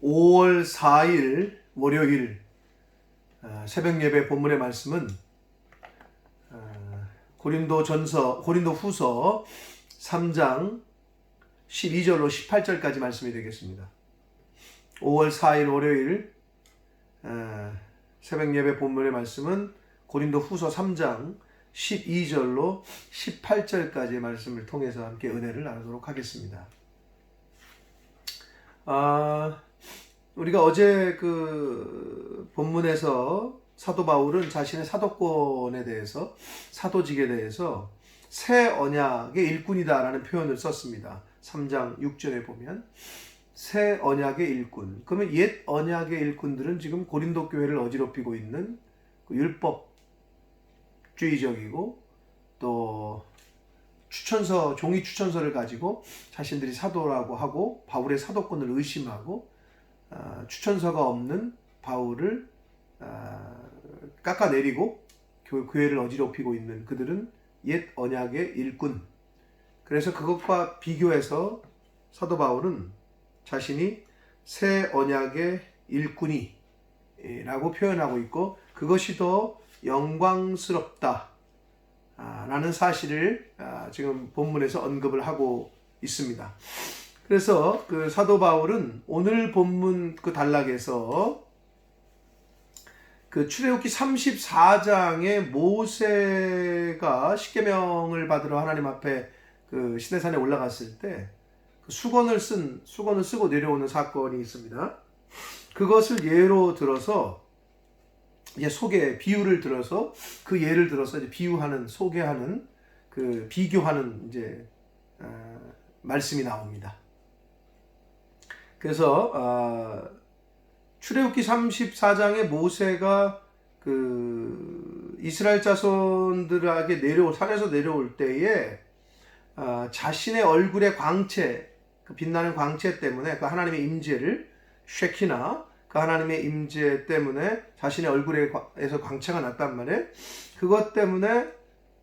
5월 4일 월요일 새벽 예배 본문의 말씀은 고린도 후서 3장 12절로 18절까지 말씀이 되겠습니다. 5월 4일 월요일 새벽 예배 본문의 말씀은 고린도 후서 3장 12절로 18절까지의 말씀을 통해서 함께 은혜를 나누도록 하겠습니다. 우리가 어제 그 본문에서 사도 바울은 자신의 사도권에 대해서, 사도직에 대해서 새 언약의 일꾼이다라는 표현을 썼습니다. 3장 6절에 보면 새 언약의 일꾼. 그러면 옛 언약의 일꾼들은 지금 고린도 교회를 어지럽히고 있는 그 율법주의적이고 또 종이 추천서를 가지고 자신들이 사도라고 하고 바울의 사도권을 의심하고 추천서가 없는 바울을 깎아내리고 교회를 어지럽히고 있는 그들은 옛 언약의 일꾼. 그래서 그것과 비교해서 사도 바울은 자신이 새 언약의 일꾼이라고 표현하고 있고 그것이 더 영광스럽다 라는 사실을 지금 본문에서 언급을 하고 있습니다. 그래서 그 사도 바울은 오늘 본문 그 단락에서 그 출애굽기 34장에 모세가 십계명을 받으러 하나님 앞에 그 시내산에 올라갔을 때 그 수건을 쓰고 내려오는 사건이 있습니다. 그것을 예로 들어서 이제 비유를 들어서 그 예를 들어서 이제 소개하는 그 비교하는 이제 말씀이 나옵니다. 그래서 출애굽기 34장에 모세가 그 이스라엘 자손들에게 산에서 내려올 때에 자신의 얼굴의 광채, 그 빛나는 광채 때문에 그 하나님의 임재를 쉐키나 그 하나님의 임재 때문에 자신의 얼굴에서 광채가 났단 말이에요. 그것 때문에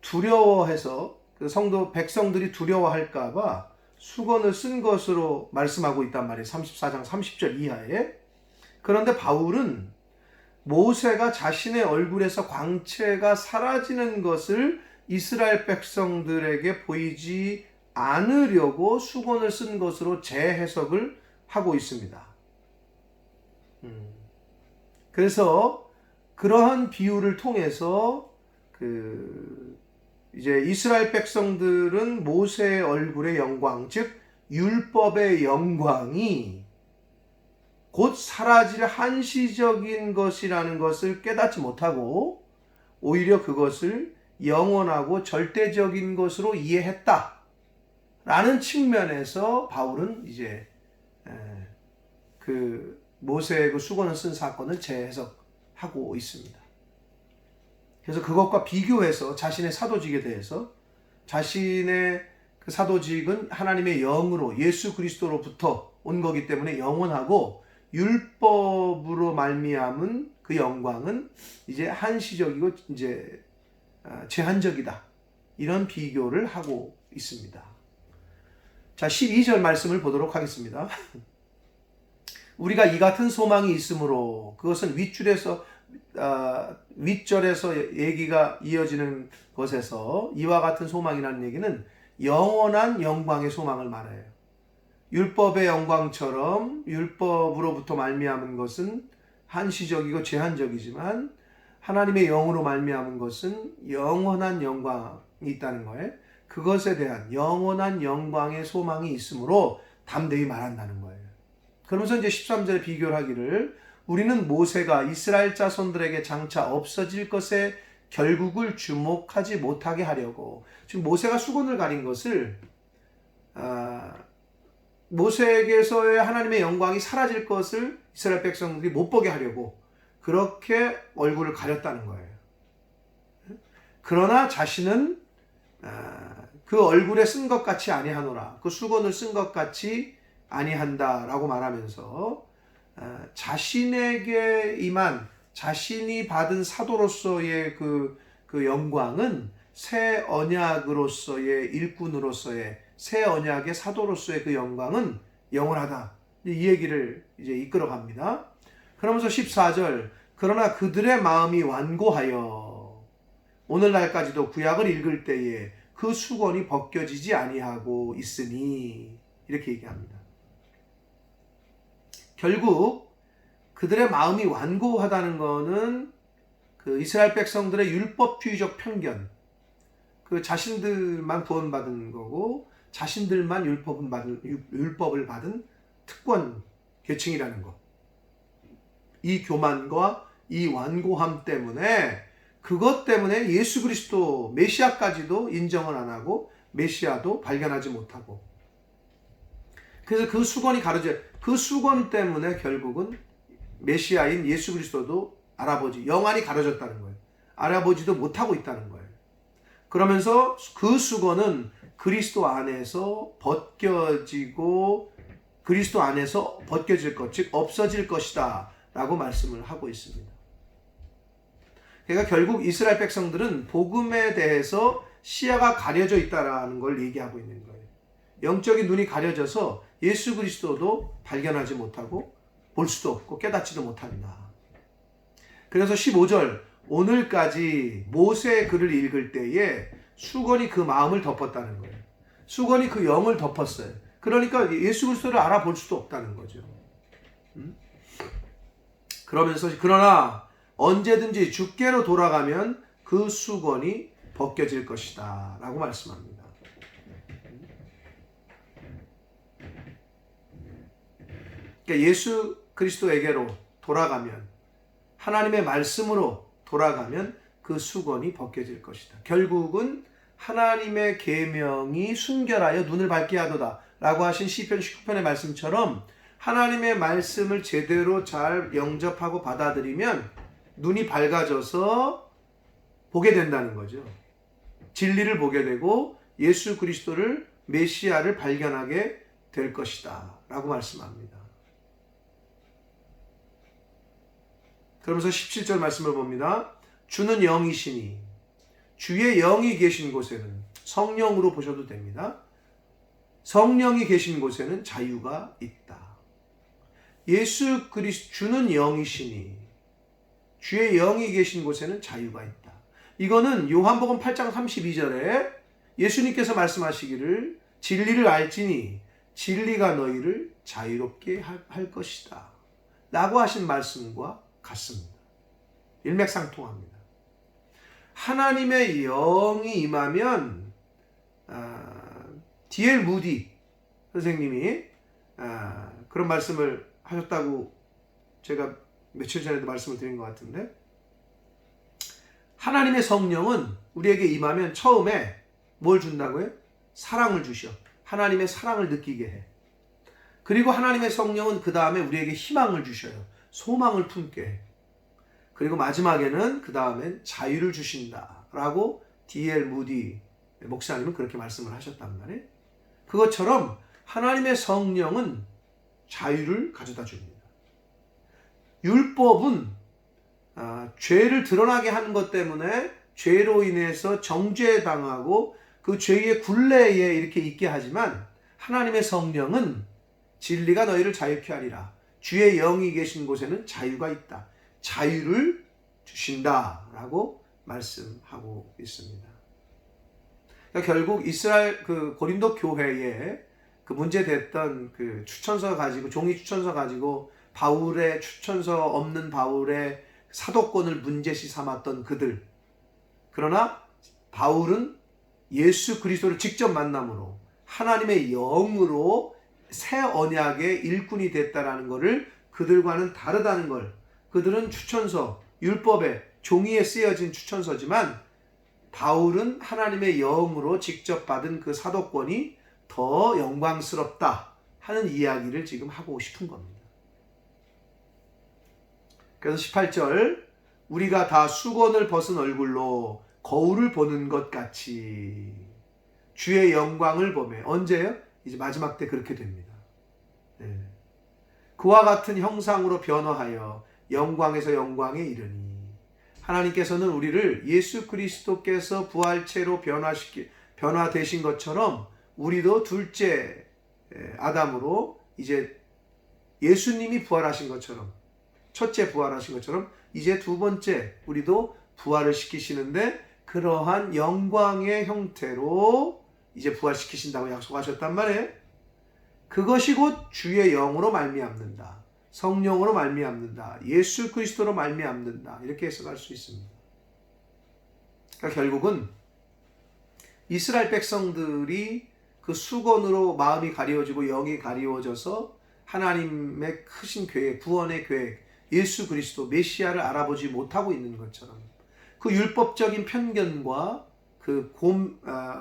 두려워해서 그 백성들이 두려워할까봐 수건을 쓴 것으로 말씀하고 있단 말이에요. 34장 30절 이하에. 그런데 바울은 모세가 자신의 얼굴에서 광채가 사라지는 것을 이스라엘 백성들에게 보이지 않으려고 수건을 쓴 것으로 재해석을 하고 있습니다. 그래서 그러한 비유를 통해서 이제 이스라엘 백성들은 모세의 얼굴의 영광, 즉 율법의 영광이 곧 사라질 한시적인 것이라는 것을 깨닫지 못하고 오히려 그것을 영원하고 절대적인 것으로 이해했다 라는 측면에서 바울은 이제 그 모세의 그 수건을 쓴 사건을 재해석하고 있습니다. 그래서 그것과 비교해서 자신의 사도직에 대해서 자신의 그 사도직은 하나님의 영으로 예수 그리스도로부터 온 거기 때문에 영원하고 율법으로 말미암은 그 영광은 이제 한시적이고 이제 제한적이다. 이런 비교를 하고 있습니다. 자, 12절 말씀을 보도록 하겠습니다. 우리가 이 같은 소망이 있으므로 그것은 윗절에서 얘기가 이어지는 것에서 이와 같은 소망이라는 얘기는 영원한 영광의 소망을 말해요. 율법의 영광처럼 율법으로부터 말미암은 것은 한시적이고 제한적이지만 하나님의 영으로 말미암은 것은 영원한 영광이 있다는 거예요. 그것에 대한 영원한 영광의 소망이 있으므로 담대히 말한다는 거예요. 그러면서 이제 13절에 비교를 하기를 우리는 모세가 이스라엘 자손들에게 장차 없어질 것에 결국을 주목하지 못하게 하려고. 지금 모세가 수건을 가린 것을 모세에게서의 하나님의 영광이 사라질 것을 이스라엘 백성들이 못 보게 하려고 그렇게 얼굴을 가렸다는 거예요. 그러나 자신은 그 얼굴에 쓴 것 같이 아니하노라. 그 수건을 쓴 것 같이 아니한다라고 말하면서 자신에게 임한 자신이 받은 사도로서의 그 영광은 새 언약으로서의 일꾼으로서의 새 언약의 사도로서의 그 영광은 영원하다. 이 얘기를 이제 이끌어 갑니다. 그러면서 14절, 그러나 그들의 마음이 완고하여 오늘날까지도 구약을 읽을 때에 그 수건이 벗겨지지 아니하고 있으니, 이렇게 얘기합니다. 결국 그들의 마음이 완고하다는 것은 그 이스라엘 백성들의 율법주의적 편견, 그 자신들만 구원받은 거고 자신들만 율법을 받은 특권 계층이라는 것, 이 교만과 이 완고함 때문에, 그것 때문에 예수 그리스도 메시아까지도 인정을 안 하고 메시아도 발견하지 못하고, 그래서 그 수건이 가려져, 그 수건 때문에 결국은 메시아인 예수 그리스도도 영안이 가려졌다는 거예요. 알아보지도 못하고 있다는 거예요. 그러면서 그 수건은 그리스도 안에서 벗겨지고 그리스도 안에서 벗겨질 것, 즉 없어질 것이다 라고 말씀을 하고 있습니다. 그러니까 결국 이스라엘 백성들은 복음에 대해서 시야가 가려져 있다는 걸 얘기하고 있는 거예요. 영적인 눈이 가려져서 예수 그리스도도 발견하지 못하고 볼 수도 없고 깨닫지도 못한다. 그래서 15절, 오늘까지 모세의 글을 읽을 때에 수건이 그 마음을 덮었다는 거예요. 수건이 그 영을 덮었어요. 그러니까 예수 그리스도를 알아볼 수도 없다는 거죠. 그러면서 그러나 언제든지 주께로 돌아가면 그 수건이 벗겨질 것이다 라고 말씀합니다. 그러니까 예수 그리스도에게로 돌아가면, 하나님의 말씀으로 돌아가면 그 수건이 벗겨질 것이다. 결국은 하나님의 계명이 순결하여 눈을 밝게 하도다 라고 하신 시편 19편의 말씀처럼 하나님의 말씀을 제대로 잘 영접하고 받아들이면 눈이 밝아져서 보게 된다는 거죠. 진리를 보게 되고 예수 그리스도를, 메시아를 발견하게 될 것이다 라고 말씀합니다. 그러면서 17절 말씀을 봅니다. 주는 영이시니 주의 영이 계신 곳에는, 성령으로 보셔도 됩니다. 성령이 계신 곳에는 자유가 있다. 예수 그리스도, 주는 영이시니 주의 영이 계신 곳에는 자유가 있다. 이거는 요한복음 8장 32절에 예수님께서 말씀하시기를 진리를 알지니 진리가 너희를 자유롭게 할 것이다 라고 하신 말씀과 같습니다. 일맥상통합니다. 하나님의 영이 임하면, D.L. 무디 선생님이 그런 말씀을 하셨다고 제가 며칠 전에도 말씀을 드린 것 같은데, 하나님의 성령은 우리에게 임하면 처음에 뭘 준다고요? 사랑을 주셔. 하나님의 사랑을 느끼게 해. 그리고 하나님의 성령은 그 다음에 우리에게 희망을 주셔요. 소망을 품게 해. 그리고 마지막에는 그 다음엔 자유를 주신다라고 D.L. 무디 목사님은 그렇게 말씀을 하셨단 말이에요. 그것처럼 하나님의 성령은 자유를 가져다 줍니다. 율법은 죄를 드러나게 하는 것 때문에 죄로 인해서 정죄당하고 그 죄의 굴레에 이렇게 있게 하지만, 하나님의 성령은 진리가 너희를 자유케 하리라. 주의 영이 계신 곳에는 자유가 있다. 자유를 주신다라고 말씀하고 있습니다. 그러니까 결국 이스라엘 그 고린도 교회에 그 문제됐던 그 추천서 가지고, 종이 추천서 가지고 바울의 추천서 없는 바울의 사도권을 문제시 삼았던 그들. 그러나 바울은 예수 그리스도를 직접 만남으로 하나님의 영으로 새 언약의 일꾼이 됐다라는 것을, 그들과는 다르다는 걸, 그들은 추천서, 율법에 종이에 쓰여진 추천서지만 바울은 하나님의 영으로 직접 받은 그 사도권이 더 영광스럽다 하는 이야기를 지금 하고 싶은 겁니다. 그래서 18절, 우리가 다 수건을 벗은 얼굴로 거울을 보는 것 같이 주의 영광을 보매. 언제요? 이제 마지막 때 그렇게 됩니다. 네. 그와 같은 형상으로 변화하여 영광에서 영광에 이르니, 하나님께서는 우리를 예수 그리스도께서 부활체로 변화되신 것처럼 우리도 둘째 아담으로 이제 예수님이 부활하신 것처럼, 첫째 부활하신 것처럼 이제 두 번째 우리도 부활을 시키시는데 그러한 영광의 형태로 이제 부활시키신다고 약속하셨단 말이에요. 그것이 곧 주의 영으로 말미암는다. 성령으로 말미암는다. 예수 그리스도로 말미암는다. 이렇게 해석할 수 있습니다. 그러니까 결국은 이스라엘 백성들이 그 수건으로 마음이 가리워지고 영이 가리워져서 하나님의 크신 계획, 구원의 계획, 예수 그리스도 메시아를 알아보지 못하고 있는 것처럼 그 율법적인 편견과 그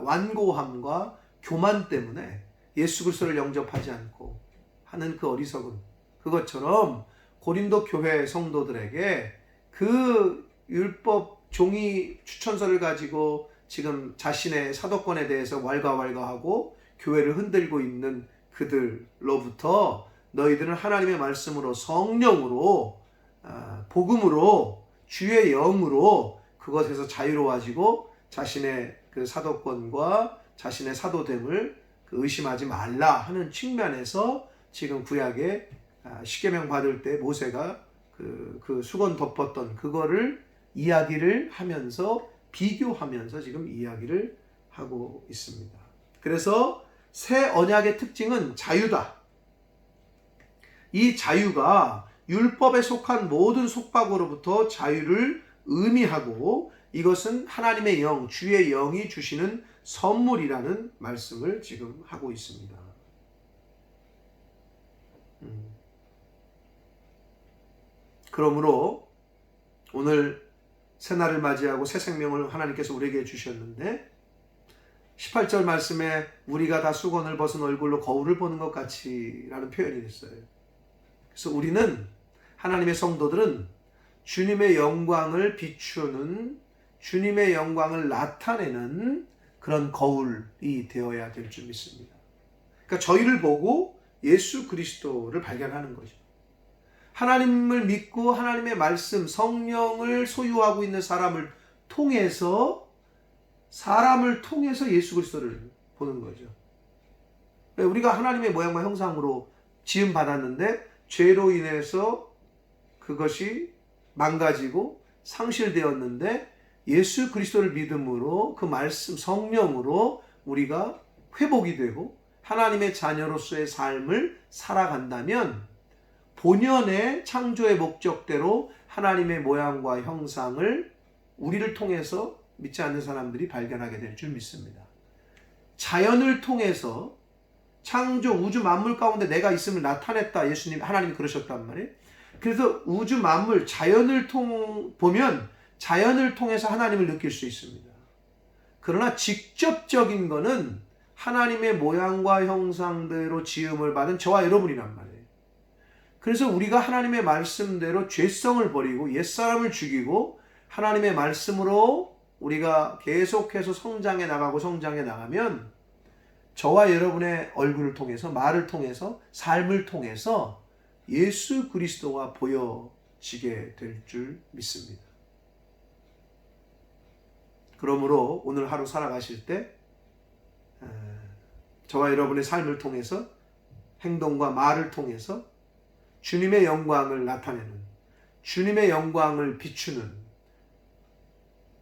완고함과 교만 때문에 예수 그리스도를 영접하지 않고 하는 그 어리석음, 그것처럼 고린도 교회 성도들에게 그 율법 종이 추천서를 가지고 지금 자신의 사도권에 대해서 왈가왈가하고 교회를 흔들고 있는 그들로부터 너희들은 하나님의 말씀으로 성령으로 복음으로 주의 영으로 그것에서 자유로워지고 자신의 그 사도권과 자신의 사도됨을 의심하지 말라 하는 측면에서 지금 구약에 십계명 받을 때 모세가 그 수건 덮었던 그거를 이야기를 하면서 비교하면서 지금 이야기를 하고 있습니다. 그래서 새 언약의 특징은 자유다. 이 자유가 율법에 속한 모든 속박으로부터 자유를 의미하고 이것은 하나님의 영, 주의 영이 주시는 선물이라는 말씀을 지금 하고 있습니다. 그러므로 오늘 새날을 맞이하고 새 생명을 하나님께서 우리에게 주셨는데 18절 말씀에 우리가 다 수건을 벗은 얼굴로 거울을 보는 것 같이 라는 표현이 있어요. 그래서 우리는 하나님의 성도들은 주님의 영광을 비추는 주님의 영광을 나타내는 그런 거울이 되어야 될 줄 믿습니다. 그러니까 저희를 보고 예수 그리스도를 발견하는 거죠. 하나님을 믿고 하나님의 말씀, 성령을 소유하고 있는 사람을 통해서 예수 그리스도를 보는 거죠. 우리가 하나님의 모양과 형상으로 지음 받았는데 죄로 인해서 그것이 망가지고 상실되었는데 예수 그리스도를 믿음으로 그 말씀 성령으로 우리가 회복이 되고 하나님의 자녀로서의 삶을 살아간다면 본연의 창조의 목적대로 하나님의 모양과 형상을 우리를 통해서 믿지 않는 사람들이 발견하게 될 줄 믿습니다. 자연을 통해서 창조 우주 만물 가운데 내가 있음을 나타냈다. 하나님이 그러셨단 말이에요. 그래서 우주 만물 자연을 보면 자연을 통해서 하나님을 느낄 수 있습니다. 그러나 직접적인 거는 하나님의 모양과 형상대로 지음을 받은 저와 여러분이란 말이에요. 그래서 우리가 하나님의 말씀대로 죄성을 버리고 옛사람을 죽이고 하나님의 말씀으로 우리가 계속해서 성장해 나가면 저와 여러분의 얼굴을 통해서 말을 통해서 삶을 통해서 예수 그리스도가 보여지게 될 줄 믿습니다. 그러므로 오늘 하루 살아가실 때 저와 여러분의 삶을 통해서 행동과 말을 통해서 주님의 영광을 나타내는 주님의 영광을 비추는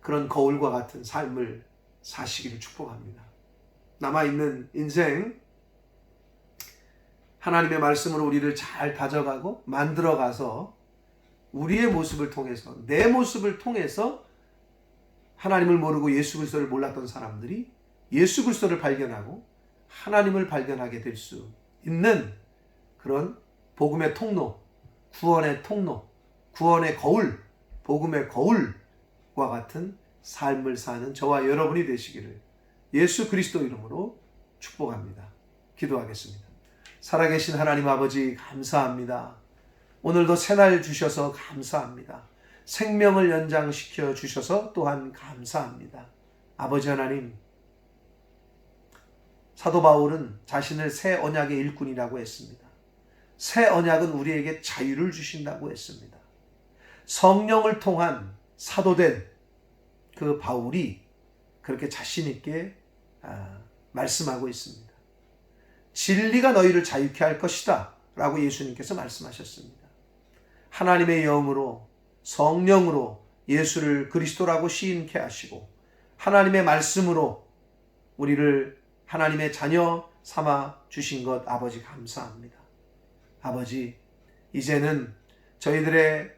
그런 거울과 같은 삶을 사시기를 축복합니다. 남아있는 인생 하나님의 말씀으로 우리를 잘 다져가고 만들어가서 우리의 모습을 통해서 내 모습을 통해서 하나님을 모르고 예수 그리스도를 몰랐던 사람들이 예수 그리스도를 발견하고 하나님을 발견하게 될 수 있는 그런 복음의 통로, 구원의 통로, 구원의 거울, 복음의 거울과 같은 삶을 사는 저와 여러분이 되시기를 예수 그리스도 이름으로 축복합니다. 기도하겠습니다. 살아계신 하나님 아버지 감사합니다. 오늘도 새날 주셔서 감사합니다. 생명을 연장시켜 주셔서 또한 감사합니다. 아버지 하나님, 사도 바울은 자신을 새 언약의 일꾼이라고 했습니다. 새 언약은 우리에게 자유를 주신다고 했습니다. 성령을 통한 사도된 그 바울이 그렇게 자신 있게 말씀하고 있습니다. 진리가 너희를 자유케 할 것이다 라고 예수님께서 말씀하셨습니다. 하나님의 영으로 성령으로 예수를 그리스도라고 시인케 하시고 하나님의 말씀으로 우리를 하나님의 자녀 삼아 주신 것 아버지 감사합니다. 아버지, 이제는 저희들의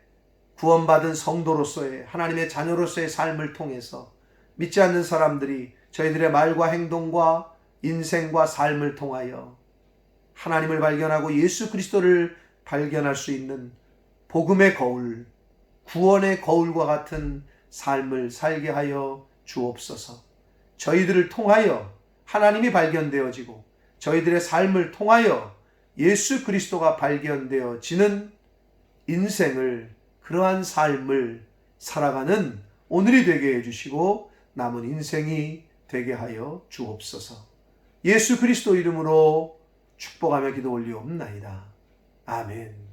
구원받은 성도로서의 하나님의 자녀로서의 삶을 통해서 믿지 않는 사람들이 저희들의 말과 행동과 인생과 삶을 통하여 하나님을 발견하고 예수 그리스도를 발견할 수 있는 복음의 거울, 구원의 거울과 같은 삶을 살게 하여 주옵소서. 저희들을 통하여 하나님이 발견되어지고 저희들의 삶을 통하여 예수 그리스도가 발견되어지는 인생을, 그러한 삶을 살아가는 오늘이 되게 해주시고 남은 인생이 되게 하여 주옵소서. 예수 그리스도 이름으로 축복하며 기도 올리옵나이다. 아멘.